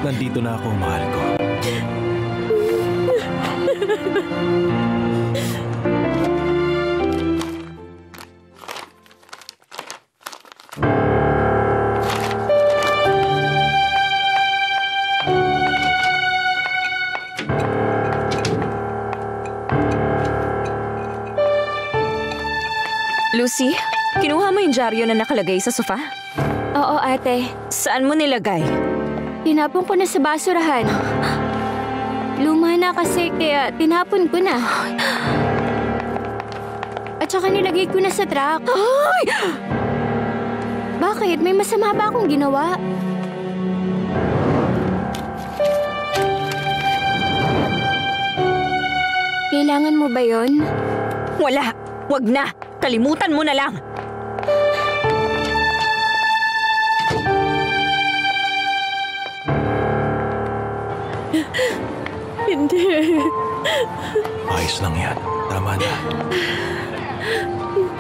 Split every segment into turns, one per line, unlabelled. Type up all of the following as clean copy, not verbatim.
Nandito na ako, mahal ko.
Lucy, kinuha mo yung dyaryo na nakalagay sa sofa?
Oo, ate.
Saan mo nilagay?
Tinapon ko na sa basurahan. Luma na kasi kaya tinapon ko na. At saka nilagay ko na sa truck.
Ay!
Bakit? May masama ba akong ginawa? Kailangan mo ba yon?
Wala! Wag na! Kalimutan mo na lang!
Hindi.
Ayos lang yan. Tama na.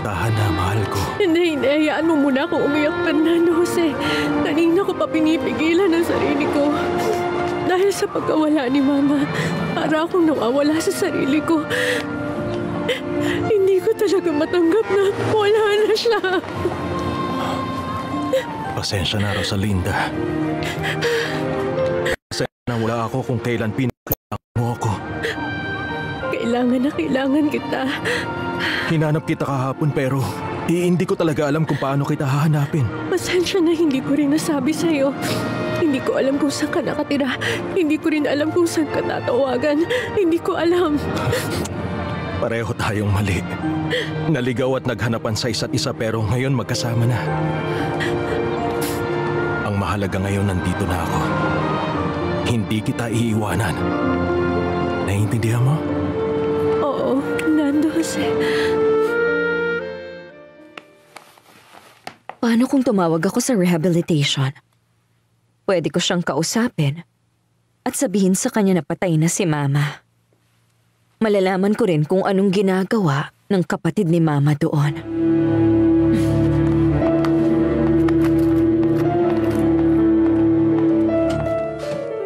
Tahan na, mahal ko.
Hindi. Hayaan mo muna akong umiyak, Fernando Jose. Kanina ko pa pinipigilan ang sarili ko. Dahil sa pagkawala ni Mama, para akong nawawala sa sarili ko. Hindi ko talaga matanggap na wala na siya.
Pasensya na, Rosalinda. Pasensya na wala ako kung kailan pinakita mo ako.
Kailangan kita.
Hinanap kita kahapon pero hindi ko talaga alam kung paano kita hahanapin.
Pasensya na hindi ko rin nasabi sa'yo. Hindi ko alam kung saan ka nakatira. Hindi ko rin alam kung saan ka tatawagan. Hindi ko alam.
Pareho tayong mali. Naligaw at naghanapan sa isa't isa pero ngayon magkasama na. Ang mahalaga ngayon nandito na ako. Hindi kita iiwanan. Naiintindihan mo?
Oo, Nando Jose.
Paano kung tumawag ako sa rehabilitation? Pwede ko siyang kausapin at sabihin sa kanya na patay na si Mama. Malalaman ko rin kung anong ginagawa ng kapatid ni Mama doon.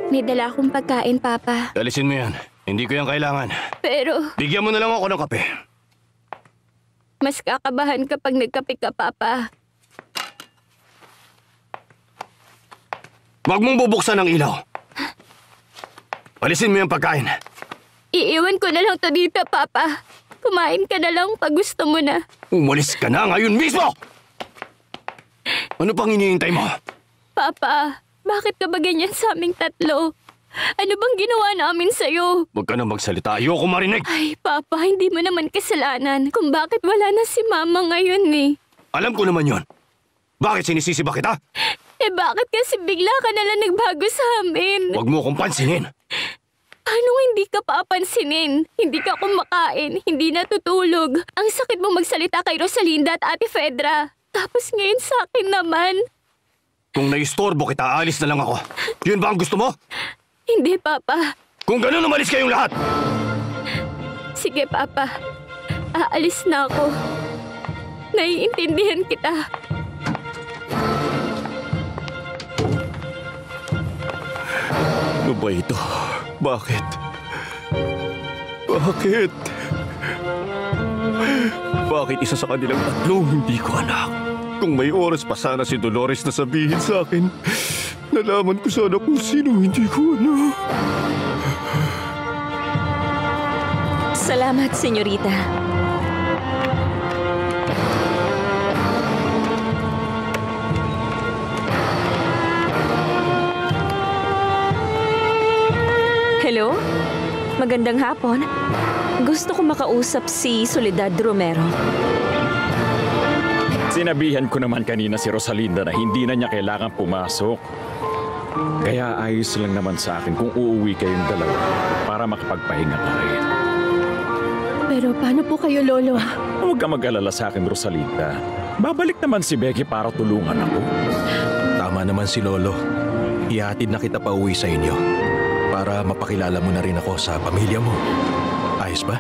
May dala akong pagkain, Papa.
Dalisin mo yan. Hindi ko yan kailangan.
Pero
Bigyan mo na lang ako ng kape.
mas kakabahan kapag nagkape ka, Papa.
Huwag mong bubuksan ang ilaw. Alisin mo yung pagkain.
Iiwan ko na lang to dito, Papa. Kumain ka na lang pag gusto mo na.
Umalis ka na ngayon mismo! Ano pang hinihintay mo?
Papa, bakit ka ba ganyan sa aming tatlo? Ano bang ginawa namin sa'yo?
Huwag ka na magsalita. Ayoko marinig.
Ay, Papa, hindi mo naman kasalanan kung bakit wala na si Mama ngayon eh.
Alam ko naman yon. Bakit sinisisi ba kita?
Eh bakit kasi bigla ka nalang nagbago sa amin?
Huwag mo akong pansinin.
Paano hindi ka papansinin? Hindi ka kumakain, hindi natutulog. Ang sakit mo magsalita kay Rosalinda at Ate Fedra. Tapos ngayon sa akin naman.
Kung naistorbo kita, aalis na lang ako. Yun ba ang gusto mo?
Hindi, Papa.
Kung ganun, umalis kayong lahat!
Sige, Papa. Aalis na ako. Naiintindihan kita.
Ano ba ito? Bakit? Bakit? Bakit isa sa kanilang tatlo hindi ko anak? Kung may oras pa sana si Dolores na sabihin sa akin, nalaman ko sana kung sino hindi ko anak.
Salamat, senyorita. Hello? Magandang hapon. Gusto ko makausap si Soledad Romero.
Sinabihan ko naman kanina si Rosalinda na hindi na niya kailangan pumasok. Kaya ayos lang naman sa akin kung uuwi kayong dalawa para makapagpahinga pa rin.
Pero paano po kayo, Lolo?
Huwag ka mag-alala sa akin, Rosalinda. Babalik naman si Becky para tulungan ako.
Tama naman si Lolo. Ihatid na kita pa uwi sa inyo para mapakilala mo na rin ako sa pamilya mo. Ayos ba?